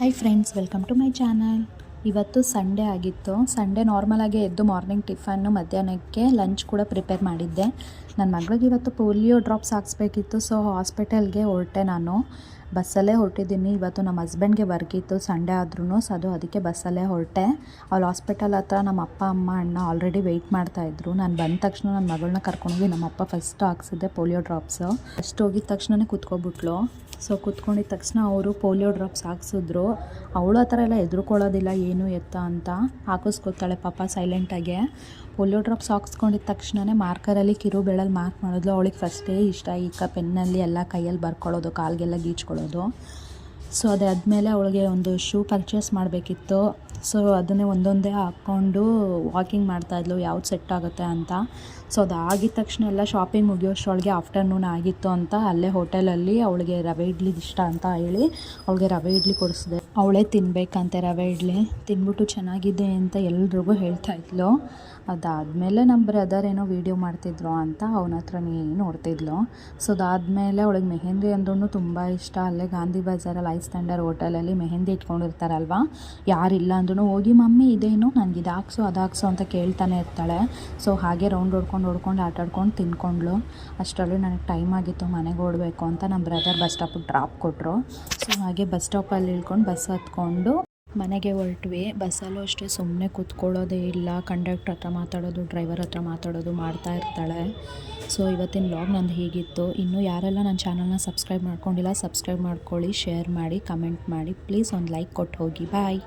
High friends, welcome to my channel. ಇವತ್ತು Sunday ಆಗಿತ್ತು. Sunday ನಾರ್ಮಲಾಗಿ ಎದ್ದು ಮಾರ್ನಿಂಗ್ ಟಿಫನ್ನು, ಮಧ್ಯಾಹ್ನಕ್ಕೆ ಲಂಚ್ ಕೂಡ ಪ್ರಿಪೇರ್ ಮಾಡಿದ್ದೆ. ನನ್ನ ಮಗಳಿಗೆ ಇವತ್ತು ಪೋಲಿಯೋ ಡ್ರಾಪ್ಸ್ ಹಾಕ್ಸ್ಬೇಕಿತ್ತು. ಸೊ ಹಾಸ್ಪಿಟಲ್ಗೆ ಹೊರಟೆ. ನಾನು ಬಸ್ಸಲ್ಲೇ ಹೊರಟಿದ್ದೀನಿ. ಇವತ್ತು ನಮ್ಮ ಹಸ್ಬೆಂಡ್ಗೆ ವರ್ಕ್ ಇತ್ತು, ಸಂಡೇ ಆದ್ರೂ. ಸೊ ಅದಕ್ಕೆ ಬಸ್ಸಲ್ಲೇ ಹೊರಟೆ. ಅಲ್ಲಿ ಹಾಸ್ಪಿಟಲ್ ಹತ್ರ ನಮ್ಮ ಅಪ್ಪ ಅಮ್ಮ ಅಣ್ಣ ಆಲ್ರೆಡಿ ವೆಯ್ಟ್ ಮಾಡ್ತಾಯಿದ್ರು. ನಾನು ಬಂದ ತಕ್ಷಣ ನನ್ನ ಮಗಳನ್ನ ಕರ್ಕೊಂಡೋಗಿ ನಮ್ಮ ಅಪ್ಪ ಫಸ್ಟ್ ಹಾಕ್ಸಿದ್ದೆ ಪೋಲಿಯೋ ಡ್ರಾಪ್ಸು. ಫಸ್ಟ್ ಹೋಗಿದ ತಕ್ಷಣವೇ ಕೂತ್ಕೊಬಿಟ್ಲು. ಸೊ ಕೂತ್ಕೊಂಡಿದ್ದ ತಕ್ಷಣ ಅವರು ಪೋಲಿಯೋ ಡ್ರಾಪ್ಸ್ ಹಾಕ್ಸಿದ್ರು. ಅವಳು ಆ ಥರ ಎಲ್ಲ ಹೆದರ್ಕೊಳ್ಳೋದಿಲ್ಲ, ಏನು ಎತ್ತ ಅಂತ ಹಾಕಿಸ್ಕೊತಾಳೆ ಪಾಪ ಸೈಲೆಂಟಾಗೆ. ಪೋಲಿಯೋ ಡ್ರಾಪ್ಸ್ ಹಾಕ್ಸ್ಕೊಂಡಿದ್ದ ತಕ್ಷಣವೇ ಮಾರ್ಕರಲ್ಲಿ ಕಿರು ಬೆಳಲ್ಲಿ ಮಾರ್ಕ್ ಮಾಡಿದ್ಲು. ಅವಳಿಗೆ ಫಸ್ಟೇ ಇಷ್ಟ ಪೆನ್ನಲ್ಲಿ ಎಲ್ಲ ಕೈಯಲ್ಲಿ ಬರ್ಕೊಳ್ಳೋದು, ಕಾಲಿಗೆಲ್ಲ ಗೀಚ್ಕೊಳ್ಳೋದು. ಸೊ ಅದಾದಮೇಲೆ ಅವಳಿಗೆ ಒಂದು ಶೂ ಪರ್ಚೇಸ್ ಮಾಡಬೇಕಿತ್ತು. ಸೊ ಅದನ್ನೇ ಒಂದೊಂದೇ ಹಾಕ್ಕೊಂಡು ವಾಕಿಂಗ್ ಮಾಡ್ತಾಯಿದ್ಲು, ಯಾವ್ದು ಸೆಟ್ ಆಗುತ್ತೆ ಅಂತ. ಸೊ ಅದಾಗಿದ್ದ ತಕ್ಷಣ ಎಲ್ಲ ಶಾಪಿಂಗ್ ಮುಗಿಯೋಷ್ಟರೊಳಗೆ ಆಫ್ಟರ್ನೂನ್ ಆಗಿತ್ತು ಅಂತ ಅಲ್ಲೇ ಹೋಟೆಲಲ್ಲಿ ಅವಳಿಗೆ ರವೆ ಇಡ್ಲಿ ಇಷ್ಟ ಅಂತ ಹೇಳಿ ಅವಳಿಗೆ ರವೆ ಇಡ್ಲಿ ಕೊಡಿಸಿದೆ. ಅವಳೇ ತಿನ್ನಬೇಕಂತೆ ರವೆ ಇಡ್ಲಿ. ತಿಂದ್ಬಿಟ್ಟು ಚೆನ್ನಾಗಿದೆ ಅಂತ ಎಲ್ರಿಗೂ ಹೇಳ್ತಾಯಿದ್ಲು. ಅದಾದಮೇಲೆ ನಮ್ಮ ಬ್ರದರ್ ಏನೋ ವೀಡಿಯೋ ಮಾಡ್ತಿದ್ರು ಅಂತ ಅವನ ಹತ್ರನೇ ನೋಡ್ತಿದ್ಲು. ಸೊ ಅದಾದಮೇಲೆ ಅವಳಿಗೆ ಮೆಹಂದಿ ಅಂದ್ರೂ ತುಂಬ ಇಷ್ಟ. ಅಲ್ಲೇ ಗಾಂಧಿ ಬಜಾರಲ್ಲಿ ಐಸ್ ಸ್ಟ್ಯಾಂಡರ್ ಹೋಟೆಲಲ್ಲಿ ಮೆಹಂದಿ ಇಟ್ಕೊಂಡಿರ್ತಾರಲ್ವ, ಯಾರಿಲ್ಲ ಅಂದ್ರೂ ಹೋಗಿ ಮಮ್ಮಿ ಇದೇನು ನನಗೆ ಇದು ಹಾಕ್ಸು ಅದು ಹಾಕ್ಸು ಅಂತ ಕೇಳ್ತಾನೆ ಇರ್ತಾಳೆ. ಸೊ ಹಾಗೆ ರೌಂಡ್ ಹೊಡ್ಕೊಂಡು ಆಟಾಡ್ಕೊಂಡು ತಿನ್ಕೊಂಡ್ಳು. ಅಷ್ಟರಲ್ಲಿ ನನಗೆ ಟೈಮ್ ಆಗಿತ್ತು, ಮನೆಗೆ ಓಡಬೇಕು ಅಂತ ನಮ್ಮ ಬ್ರದರ್ ಬಸ್ ಸ್ಟಾಪಿಗೆ ಡ್ರಾಪ್ ಕೊಟ್ಟರು. ಸೊ ಹಾಗೆ ಬಸ್ ಸ್ಟಾಪಲ್ಲಿ ಇಳ್ಕೊಂಡು ಬಸ್ ಹತ್ಕೊಂಡು ಮನೆಗೆ ಹೊರಟ್ವಿ. ಬಸ್ಸಲ್ಲೂ ಅಷ್ಟೇ ಸುಮ್ಮನೆ ಕೂತ್ಕೊಳ್ಳೋದೇ ಇಲ್ಲ. ಕಂಡಕ್ಟ್ರ್ ಹತ್ರ ಮಾತಾಡೋದು, ಡ್ರೈವರ್ ಹತ್ರ ಮಾತಾಡೋದು ಮಾಡ್ತಾ ಇರ್ತಾಳೆ. ಸೊ ಇವತ್ತಿನ ವ್ಲಾಗ್ ನಂದು ಹೀಗಿತ್ತು. ಇನ್ನೂ ಯಾರೆಲ್ಲ ನನ್ನ ಚಾನಲ್ನ ಸಬ್ಸ್ಕ್ರೈಬ್ ಮಾಡ್ಕೊಂಡಿಲ್ಲ, ಸಬ್ಸ್ಕ್ರೈಬ್ ಮಾಡ್ಕೊಳ್ಳಿ, ಶೇರ್ ಮಾಡಿ, ಕಮೆಂಟ್ ಮಾಡಿ, ಪ್ಲೀಸ್ ಒಂದು ಲೈಕ್ ಕೊಟ್ಟು ಹೋಗಿ. ಬಾಯ್.